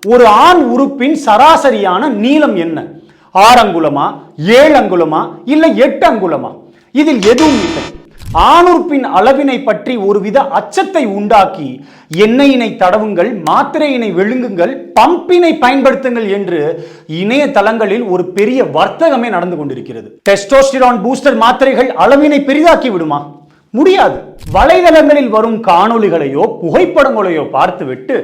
ஒரு ஆண் உறுப்பின் சராசரியான நீளம் என்ன? 6 அங்குலமா, 7 அங்குலமா, இல்ல 8 அங்குலமா? இதில் எதுவும் இல்லை. ஆணுறுப்பின் அளவினை பற்றி ஒருவித அச்சத்தை உண்டாக்கி எண்ணெயினை தடவுங்கள், மாத்திரையினை விழுங்குங்கள், பம்பினை பயன்படுத்துங்கள் என்று இணையதளங்களில் ஒரு பெரிய வர்த்தகமே நடந்து கொண்டிருக்கிறது. டெஸ்டோஸ்டிரான் பூஸ்டர் மாத்திரைகள் அளவினை பெரிதாக்கி விடுமா? முடியாது. வலைதளங்களில் வரும் காணொளிகளையோ புகைப்படங்களையோ பார்த்துவிட்டு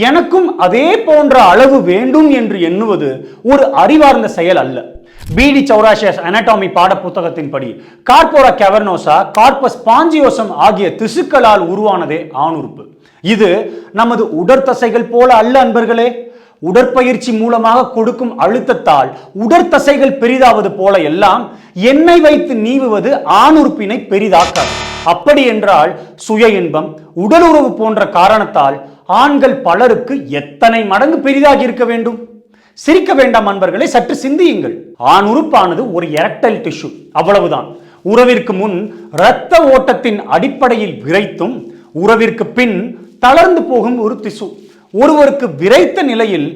எனக்கும் அதே போன்ற அளவு வேண்டும் என்று எண்ணுவது ஒரு அறிவார்ந்த செயல் அல்ல. பிடி சௌராசியஸ் அனாட்டமி பாட புத்தகத்தின்படி கார்போரா கேவர்னோசா, கார்பஸ் பாஞ்சியோசம் ஆகிய திசுக்களால் உருவானதே ஆணுறுப்பு. இது நமது உடற்தசைகள் போல அல்ல அன்பர்களே. உடற்பயிற்சி மூலமாக கொடுக்கும் அழுத்தத்தால் உடற்தசைகள் பெரிதாவது போல எல்லாம் எண்ணெய் வைத்து நீவுவது ஆணுறுப்பினை பெரிதாக்காது. அப்படி என்றால் சுய இன்பம், உடல் உறவு போன்ற காரணத்தால் ஆண்கள் பலருக்கு எத்தனை மடங்கு பெரிதாகி இருக்க வேண்டும்? சிரிக்க வேண்டாம் அன்பர்களை, சற்று சிந்தியுங்கள். ஆண் உறுப்பானது ஒரு எரக்டைல் டிஷ்யூ, அவ்வளவுதான். உறவிற்கு முன் இரத்த ஓட்டத்தின் அடிப்படையில் விரைத்தும் உறவிற்கு பின் தளர்ந்து போகும் ஒரு திசு. ஒருவருக்கு விரைத்த நிலையில்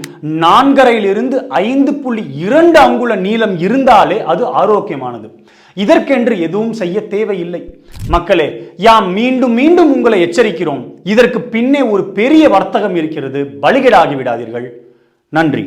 4.5 to 5.2 அங்குல நீளம் இருந்தாலே அது ஆரோக்கியமானது. இதற்கென்று எதுவும் செய்ய தேவையில்லை. மக்களே, யாம் மீண்டும் மீண்டும் உங்களை எச்சரிக்கிறோம். இதற்கு பின்னே ஒரு பெரிய வர்த்தகம் இருக்கிறது. பலிகடாகி விடாதீர்கள். நன்றி.